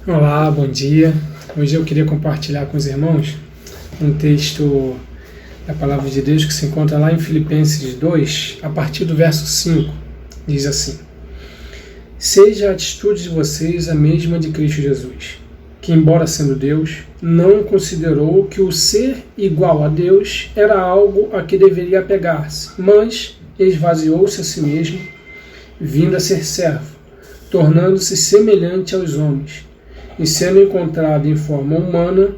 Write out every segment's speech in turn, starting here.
Olá, bom dia. Hoje eu queria compartilhar com os irmãos um texto da Palavra de Deus que se encontra lá em Filipenses 2, a partir do verso 5. Diz assim: Seja a atitude de vocês a mesma de Cristo Jesus, que, embora sendo Deus, não considerou que o ser igual a Deus era algo a que deveria apegar-se, mas esvaziou-se a si mesmo, vindo a ser servo, tornando-se semelhante aos homens, e sendo encontrado em forma humana,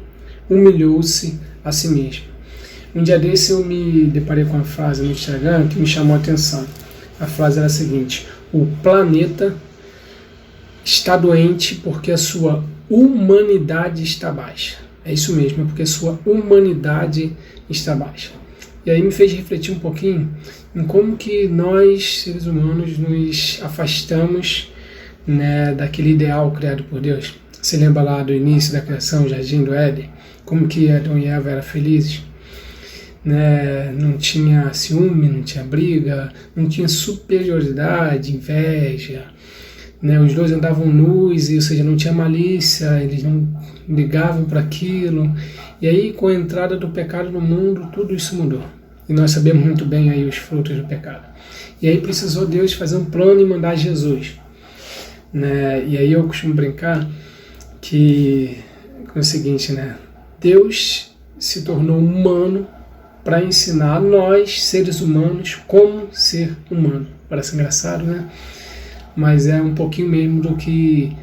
humilhou-se a si mesmo. Um dia desse eu me deparei com uma frase no Instagram que me chamou a atenção. A frase era a seguinte: o planeta está doente porque a sua humanidade está baixa. É isso mesmo, é porque a sua humanidade está baixa. E aí me fez refletir um pouquinho em como que nós, seres humanos, nos afastamos, daquele ideal criado por Deus. Você lembra lá do início da criação, o Jardim do Éden? Como que Adão e Eva eram felizes? Não tinha ciúme, não tinha briga, não tinha superioridade, inveja. Os dois andavam nus, ou seja, não tinha malícia, eles não ligavam para aquilo. E aí, com a entrada do pecado no mundo, tudo isso mudou. E nós sabemos muito bem aí os frutos do pecado. E aí precisou Deus fazer um plano e mandar Jesus. E aí eu costumo brincar que é o seguinte, Deus se tornou humano para ensinar a nós, seres humanos, como ser humano. Parece engraçado, Mas é um pouquinho mesmo do que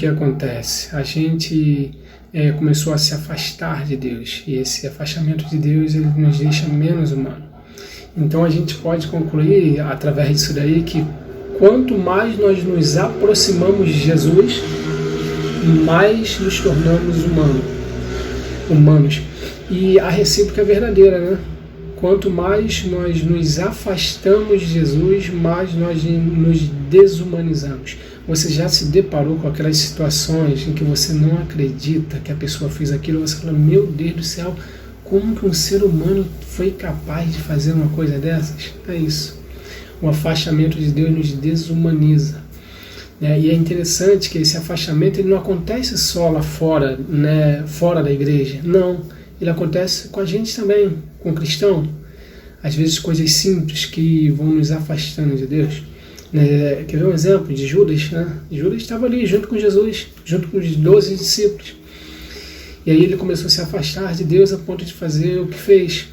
acontece. A gente começou a se afastar de Deus, e esse afastamento de Deus ele nos deixa menos humano. Então a gente pode concluir, através disso daí, que quanto mais nós nos aproximamos de Jesus, mais nos tornamos humanos. E a recíproca é verdadeira, Quanto mais nós nos afastamos de Jesus, mais nós nos desumanizamos. Você já se deparou com aquelas situações em que você não acredita que a pessoa fez aquilo, você fala: meu Deus do céu, como que um ser humano foi capaz de fazer uma coisa dessas? É isso. O afastamento de Deus nos desumaniza. E é interessante que esse afastamento ele não acontece só lá fora, fora da igreja. Não, ele acontece com a gente também, com o cristão. Às vezes coisas simples que vão nos afastando de Deus. Quer ver um exemplo de Judas? Judas estava ali junto com Jesus, junto com os 12 discípulos. E aí ele começou a se afastar de Deus a ponto de fazer o que fez.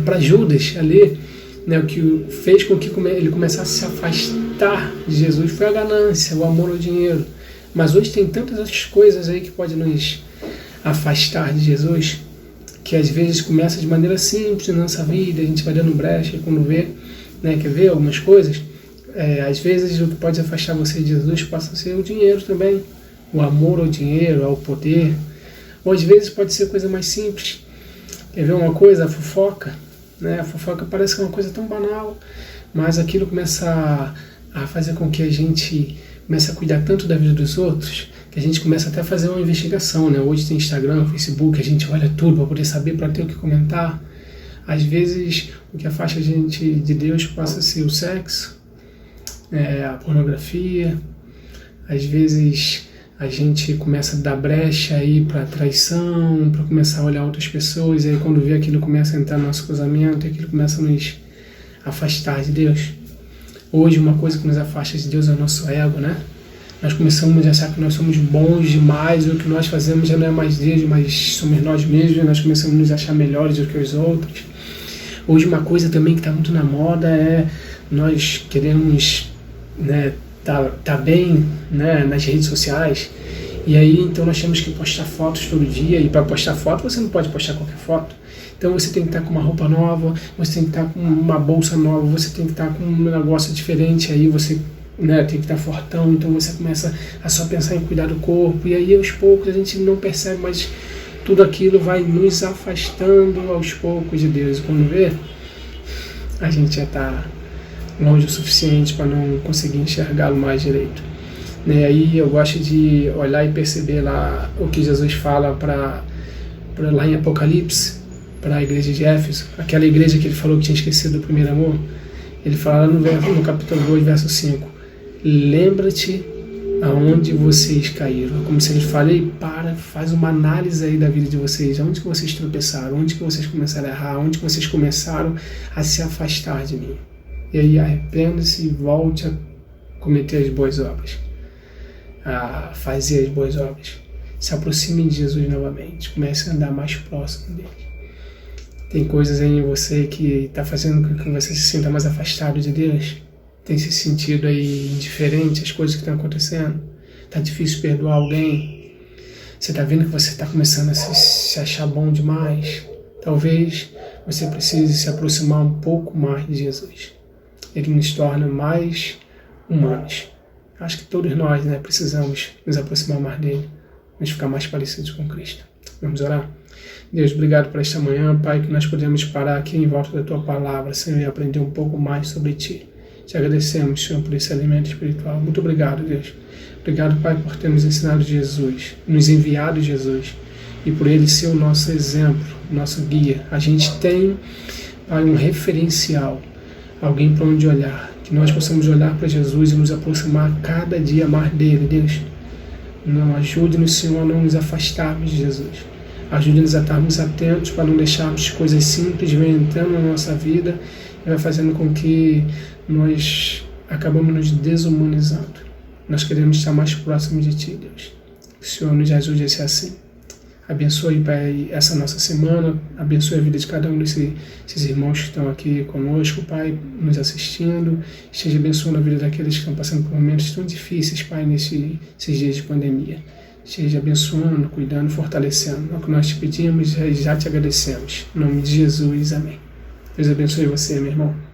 Para Judas ali, o que fez com que ele começasse a se afastar de Jesus foi a ganância, o amor ao dinheiro. Mas hoje tem tantas outras coisas aí que podem nos afastar de Jesus, que às vezes começa de maneira simples na nossa vida, a gente vai dando brecha quando vê, quer ver algumas coisas. Às vezes o que pode afastar você de Jesus passa a ser o dinheiro também, o amor ao dinheiro, ao poder. Ou às vezes pode ser coisa mais simples. Quer ver uma coisa? A fofoca. A fofoca parece que é uma coisa tão banal, mas aquilo começa a fazer com que a gente comece a cuidar tanto da vida dos outros, que a gente começa até a fazer uma investigação. Hoje tem Instagram, Facebook, a gente olha tudo para poder saber, para ter o que comentar. Às vezes o que afasta a gente de Deus passa a ser o sexo, a pornografia. Às vezes a gente começa a dar brecha aí para traição, para começar a olhar outras pessoas, e aí quando vê aquilo começa a entrar no nosso casamento, e aquilo começa a nos afastar de Deus. Hoje uma coisa que nos afasta de Deus é o nosso ego, Nós começamos a achar que nós somos bons demais, e o que nós fazemos já não é mais Deus, mas somos nós mesmos, e nós começamos a nos achar melhores do que os outros. Hoje uma coisa também que está muito na moda é nós queremos tá bem, nas redes sociais, e aí então nós temos que postar fotos todo dia, e para postar foto você não pode postar qualquer foto. Então você tem que estar com uma roupa nova, você tem que estar com uma bolsa nova, você tem que estar com um negócio diferente, aí você tem que estar fortão, então você começa a só pensar em cuidar do corpo, e aí aos poucos a gente não percebe, mas tudo aquilo vai nos afastando aos poucos de Deus. E quando vê, a gente já está longe o suficiente para não conseguir enxergá-lo mais direito. Aí eu gosto de olhar e perceber lá o que Jesus fala lá em Apocalipse, para a igreja de Éfeso, aquela igreja que ele falou que tinha esquecido do primeiro amor. Ele fala lá no capítulo 2, verso 5: lembra-te aonde vocês caíram. Como se ele falei, faz uma análise aí da vida de vocês, onde que vocês tropeçaram, onde que vocês começaram a errar, onde que vocês começaram a se afastar de mim. E aí arrependa-se e volte a cometer as boas obras, a fazer as boas obras. Se aproxime de Jesus novamente, comece a andar mais próximo dele. Tem coisas aí em você que está fazendo com que você se sinta mais afastado de Deus? Tem se sentido aí indiferente às coisas que estão acontecendo? Está difícil perdoar alguém? Você está vendo que você está começando a se achar bom demais? Talvez você precise se aproximar um pouco mais de Jesus. Ele nos torna mais humanos. Acho que todos nós, precisamos nos aproximar mais dele, nos ficar mais parecidos com Cristo. Vamos orar? Deus, obrigado por esta manhã, Pai, que nós podemos parar aqui em volta da Tua Palavra, Senhor, e aprender um pouco mais sobre Ti. Te agradecemos, Senhor, por esse alimento espiritual. Muito obrigado, Deus. Obrigado, Pai, por termos ensinado Jesus, nos enviado Jesus, e por Ele ser o nosso exemplo, o nosso guia. A gente tem, Pai, um referencial, alguém para onde olhar, que nós possamos olhar para Jesus e nos aproximar cada dia mais dele, Deus. Não ajude-nos, Senhor, a não nos afastarmos de Jesus. Ajude-nos a estarmos atentos para não deixarmos coisas simples venham entrando na nossa vida e vai fazendo com que nós acabamos nos desumanizando. Nós queremos estar mais próximos de Ti, Deus. Que o Senhor nos ajude a ser assim. Abençoe, Pai, essa nossa semana, abençoe a vida de cada um desses irmãos que estão aqui conosco, Pai, nos assistindo, esteja abençoando a vida daqueles que estão passando por momentos tão difíceis, Pai, nesses dias de pandemia. Esteja abençoando, cuidando, fortalecendo. É o que nós te pedimos e já te agradecemos. Em nome de Jesus, amém. Deus abençoe você, meu irmão.